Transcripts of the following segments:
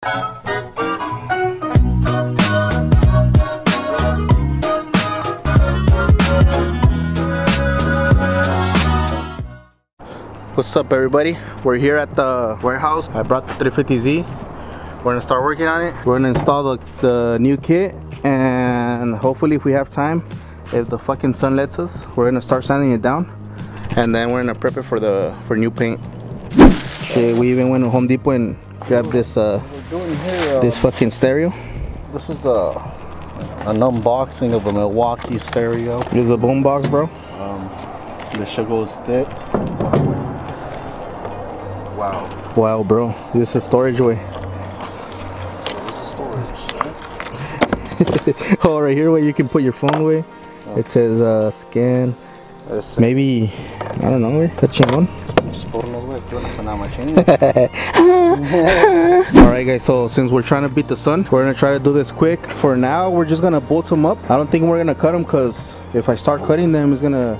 What's up, everybody? We're here at the warehouse. I brought the 350Z. We're gonna start working on it. We're gonna install the new kit, and hopefully if we have time, if the fucking sun lets us, we're gonna start sanding it down, and then we're gonna prep it for new paint. Shit, we even went to Home Depot and grabbed this this fucking stereo. This is an unboxing of a Milwaukee stereo. This is a boom box, bro. The shit goes thick. Wow. Wow, bro. This is storage way. This is storage. Oh, right here where you can put your phone away. Oh. It says scan. Maybe, I don't know, está chingón. Alright guys, so since we're trying to beat the sun, we're gonna try to do this quick. For now, we're just gonna bolt them up. I don't think we're gonna cut them, because if I start cutting them, we're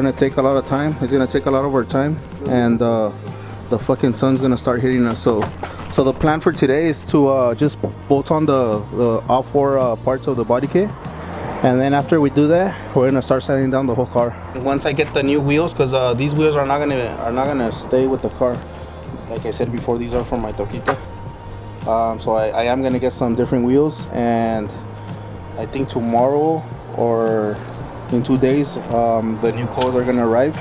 gonna take a lot of time. It's gonna take a lot of our time, and the fucking sun's gonna start hitting us. So the plan for today is to just bolt on all four parts of the body kit, and then after we do that, we're gonna start sanding down the whole car. Once I get the new wheels, because these wheels are not gonna stay with the car. Like I said before, these are from my Toquita. So I am gonna get some different wheels, and I think tomorrow or in 2 days the new coils are gonna arrive.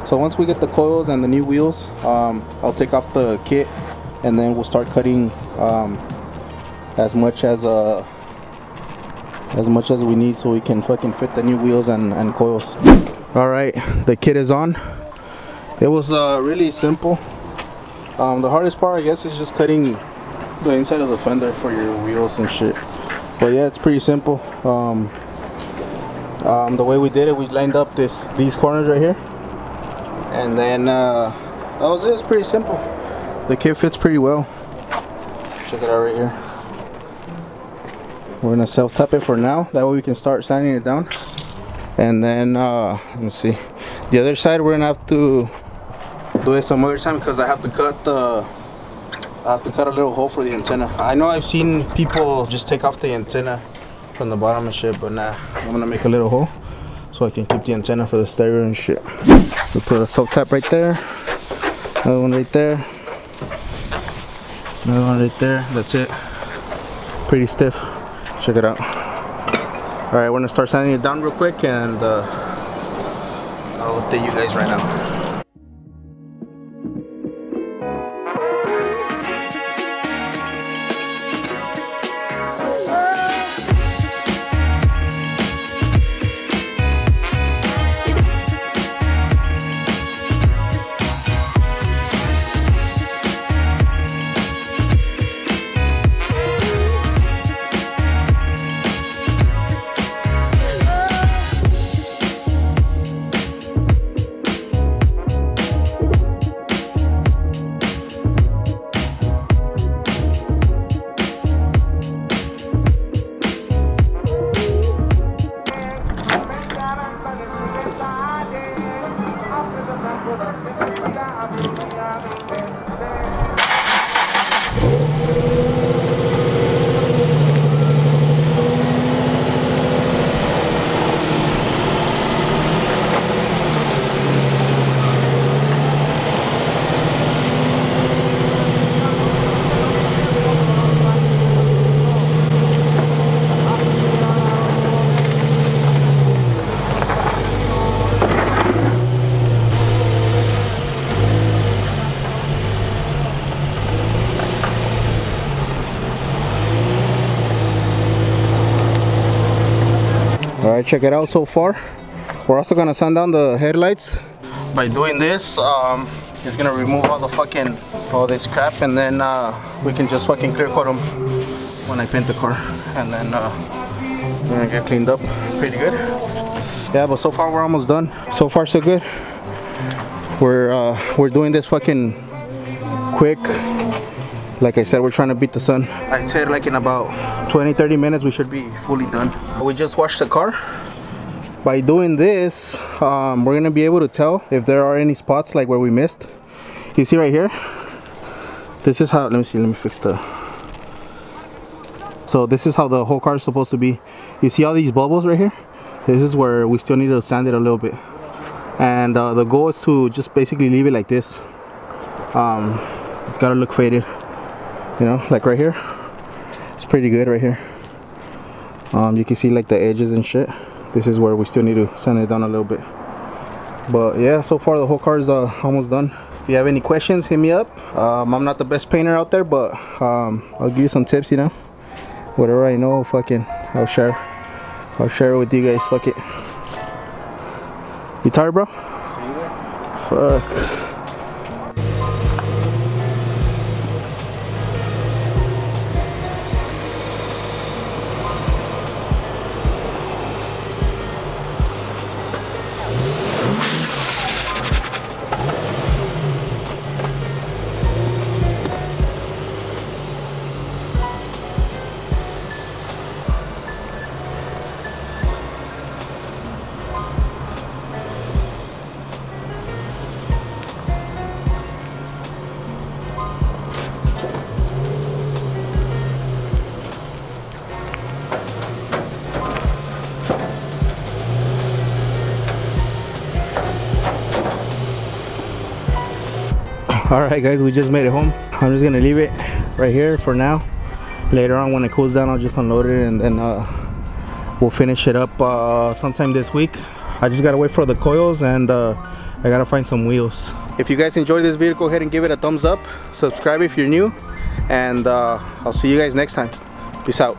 So once we get the coils and the new wheels, I'll take off the kit, and then we'll start cutting as much as we need, so we can fucking fit the new wheels and coils. All right, the kit is on. It was really simple. The hardest part, I guess, is just cutting the inside of the fender for your wheels and shit. But yeah, it's pretty simple. The way we did it, we lined up these corners right here, and then that was it. It's pretty simple. The kit fits pretty well. Check it out right here. We're gonna self-tap it for now, that way we can start sanding it down. And then let me see, the other side we're gonna have to do it some other time, because I have to cut a little hole for the antenna. I know I've seen people just take off the antenna from the bottom and shit, but nah, I'm gonna make a little hole so I can keep the antenna for the stereo and shit. We put a self-tap right there, another one right there, another one right there. That's it. Pretty stiff. Check it out. All right, we're gonna start sanding it down real quick, and I'll update you guys right now. Alright, check it out so far. We're also gonna sand down the headlights. By doing this, it's gonna remove all this crap, and then we can just fucking clear coat them when I paint the car, and then we're gonna get cleaned up. Pretty good. Yeah, but so far we're almost done. So far so good. We're doing this fucking quick. Like I said, we're trying to beat the sun. I said like in about 20-30 minutes we should be fully done. We just washed the car. By doing this, we're gonna be able to tell if there are any spots like where we missed. You see right here? This is how, let me fix the So this is how the whole car is supposed to be. You see all these bubbles right here? This is where we still need to sand it a little bit. And the goal is to just basically leave it like this. It's gotta look faded, you know, like right here. It's pretty good right here. You can see like the edges and shit. This is where we still need to sand it down a little bit. But yeah, so far the whole car is almost done. If you have any questions, hit me up. I'm not the best painter out there, but I'll give you some tips, you know. Whatever I know, fucking I'll share it with you guys. Fuck it. You tired, bro? Fuck. Alright guys, we just made it home. I'm just gonna leave it right here for now. Later on when it cools down, I'll just unload it and then we'll finish it up sometime this week. I just gotta wait for the coils and I gotta find some wheels. If you guys enjoyed this video, go ahead and give it a thumbs up. Subscribe if you're new, and I'll see you guys next time. Peace out.